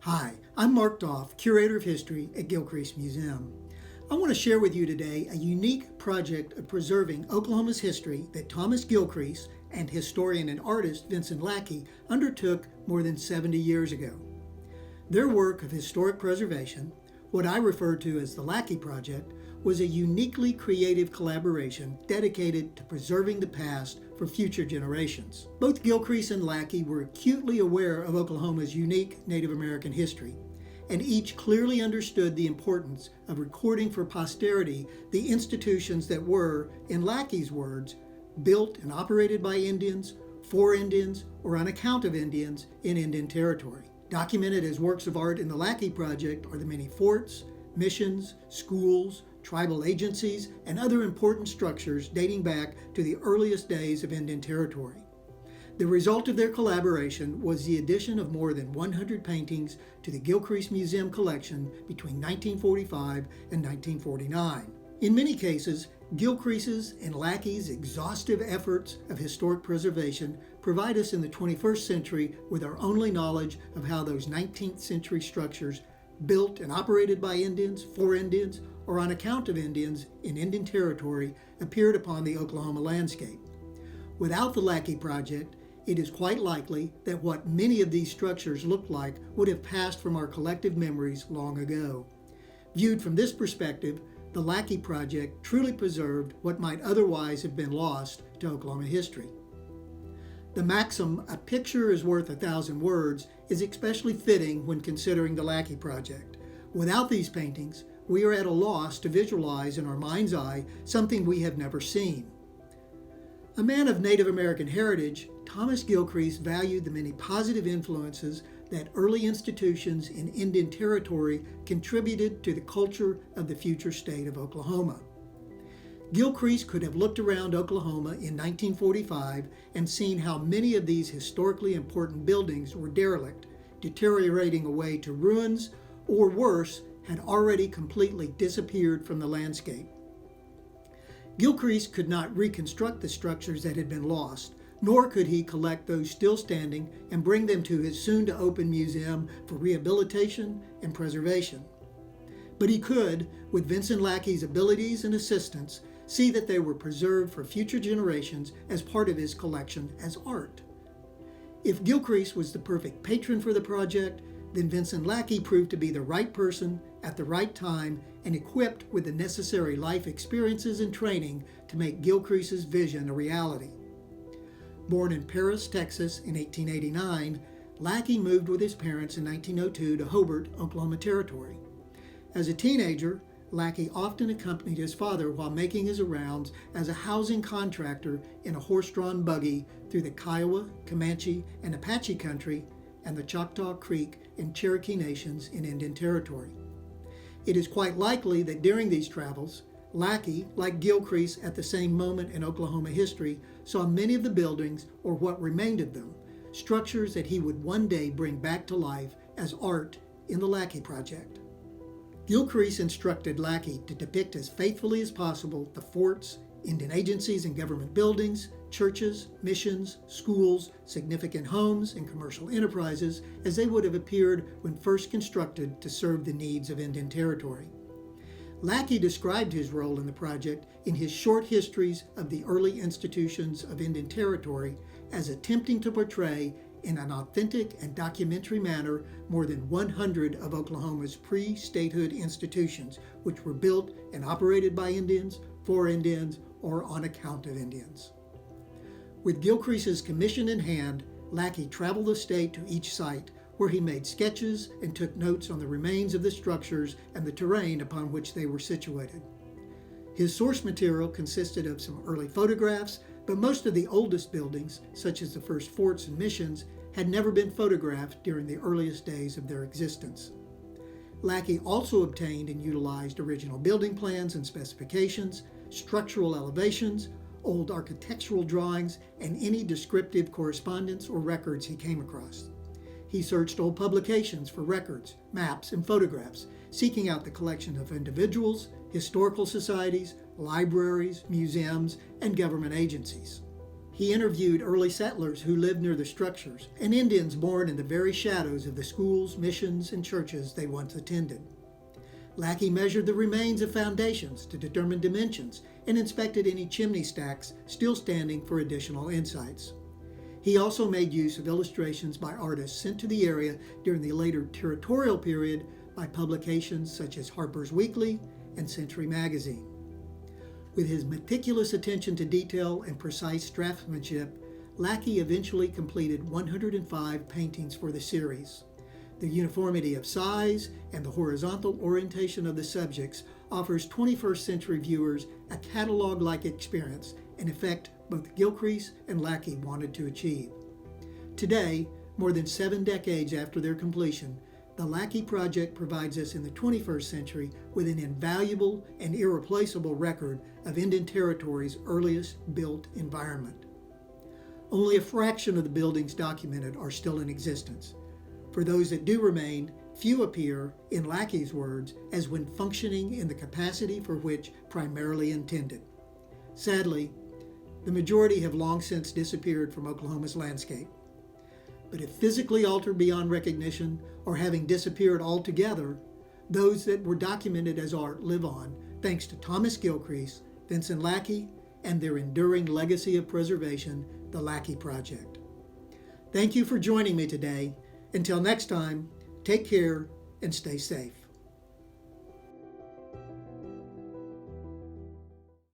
Hi, I'm Mark Dolph, Curator of History at Gilcrease Museum. I want to share with you today a unique project of preserving Oklahoma's history that Thomas Gilcrease and historian and artist Vincent Lackey undertook more than 70 years ago. Their work of historic preservation, what I refer to as the Lackey Project, was a uniquely creative collaboration dedicated to preserving the past for future generations. Both Gilcrease and Lackey were acutely aware of Oklahoma's unique Native American history, and each clearly understood the importance of recording for posterity the institutions that were, in Lackey's words, built and operated by Indians, for Indians, or on account of Indians in Indian territory. Documented as works of art in the Lackey Project are the many forts, missions, schools, tribal agencies, and other important structures dating back to the earliest days of Indian Territory. The result of their collaboration was the addition of more than 100 paintings to the Gilcrease Museum collection between 1945 and 1949. In many cases, Gilcrease's and Lackey's exhaustive efforts of historic preservation provide us in the 21st century with our only knowledge of how those 19th century structures built and operated by Indians, for Indians, or on account of Indians in Indian Territory appeared upon the Oklahoma landscape. Without the Lackey Project, it is quite likely that what many of these structures looked like would have passed from our collective memories long ago. Viewed from this perspective, the Lackey Project truly preserved what might otherwise have been lost to Oklahoma history. The maxim, "a picture is worth 1,000 words," is especially fitting when considering the Lackey Project. Without these paintings, we are at a loss to visualize in our mind's eye something we have never seen. A man of Native American heritage, Thomas Gilcrease valued the many positive influences that early institutions in Indian Territory contributed to the culture of the future state of Oklahoma. Gilcrease could have looked around Oklahoma in 1945 and seen how many of these historically important buildings were derelict, deteriorating away to ruins, or worse, had already completely disappeared from the landscape. Gilcrease could not reconstruct the structures that had been lost, nor could he collect those still standing and bring them to his soon-to-open museum for rehabilitation and preservation. But he could, with Vincent Lackey's abilities and assistance, see that they were preserved for future generations as part of his collection as art. If Gilcrease was the perfect patron for the project, then Vincent Lackey proved to be the right person at the right time and equipped with the necessary life experiences and training to make Gilcrease's vision a reality. Born in Paris, Texas in 1889, Lackey moved with his parents in 1902 to Hobart, Oklahoma Territory. As a teenager, Lackey often accompanied his father while making his rounds as a housing contractor in a horse-drawn buggy through the Kiowa, Comanche, and Apache country and the Choctaw Creek and Cherokee nations in Indian Territory. It is quite likely that during these travels, Lackey, like Gilcrease at the same moment in Oklahoma history, saw many of the buildings, or what remained of them, structures that he would one day bring back to life as art in the Lackey Project. Gilcrease instructed Lackey to depict as faithfully as possible the forts, Indian agencies and government buildings, churches, missions, schools, significant homes, and commercial enterprises as they would have appeared when first constructed to serve the needs of Indian Territory. Lackey described his role in the project in his short histories of the early institutions of Indian Territory as attempting to portray in an authentic and documentary manner more than 100 of Oklahoma's pre-statehood institutions, which were built and operated by Indians, for Indians, or on account of Indians. With Gilcrease's commission in hand, Lackey traveled the state to each site, where he made sketches and took notes on the remains of the structures and the terrain upon which they were situated. His source material consisted of some early photographs, but most of the oldest buildings, such as the first forts and missions, had never been photographed during the earliest days of their existence. Lackey also obtained and utilized original building plans and specifications, structural elevations, old architectural drawings, and any descriptive correspondence or records he came across. He searched old publications for records, maps, and photographs, seeking out the collection of individuals, historical societies, libraries, museums, and government agencies. He interviewed early settlers who lived near the structures and Indians born in the very shadows of the schools, missions, and churches they once attended. Lackey measured the remains of foundations to determine dimensions and inspected any chimney stacks still standing for additional insights. He also made use of illustrations by artists sent to the area during the later Curatorial period by publications such as Harper's Weekly and Century Magazine. With his meticulous attention to detail and precise draftsmanship, Lackey eventually completed 105 paintings for the series. The uniformity of size and the horizontal orientation of the subjects offers 21st century viewers a catalog-like experience, an effect both Gilcrease and Lackey wanted to achieve. Today, more than 7 decades after their completion, the Lackey Project provides us in the 21st century with an invaluable and irreplaceable record of Indian Territory's earliest built environment. Only a fraction of the buildings documented are still in existence. For those that do remain, few appear, in Lackey's words, as when functioning in the capacity for which primarily intended. Sadly, the majority have long since disappeared from Oklahoma's landscape. But if physically altered beyond recognition or having disappeared altogether, those that were documented as art live on, thanks to Thomas Gilcrease, Vincent Lackey, and their enduring legacy of preservation, the Lackey Project. Thank you for joining me today. Until next time, take care and stay safe.